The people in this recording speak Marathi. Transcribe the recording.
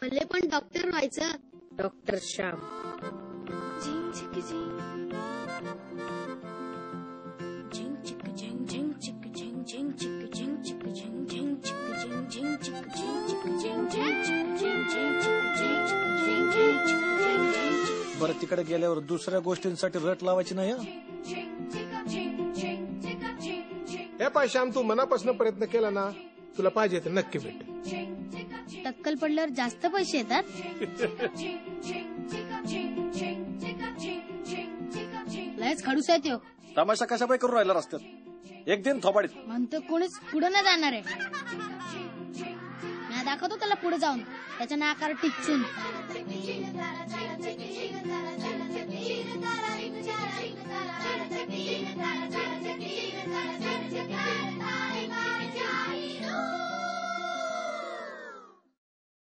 मले पण डॉक्टर व्हायचं. डॉक्टर श्याम. बरं तिकडे गेल्यावर दुसऱ्या गोष्टींसाठी रट लावायची नाही. हे पाय श्याम, तू मनापासून प्रयत्न केला ना, तुला पाहिजे तर नक्की भेट. टक्कल पडल्यावर जास्त पैसे येतात. लयच खडूस आहे तो. तमाशा कशा पाय करून राहिला रस्त्यात? एक दिन थोबाडीत म्हणतो कोणीच पुढे नाही जाणार आहे. मी दाखवतो त्याला पुढे जाऊन त्याच्या नाकार टिचून.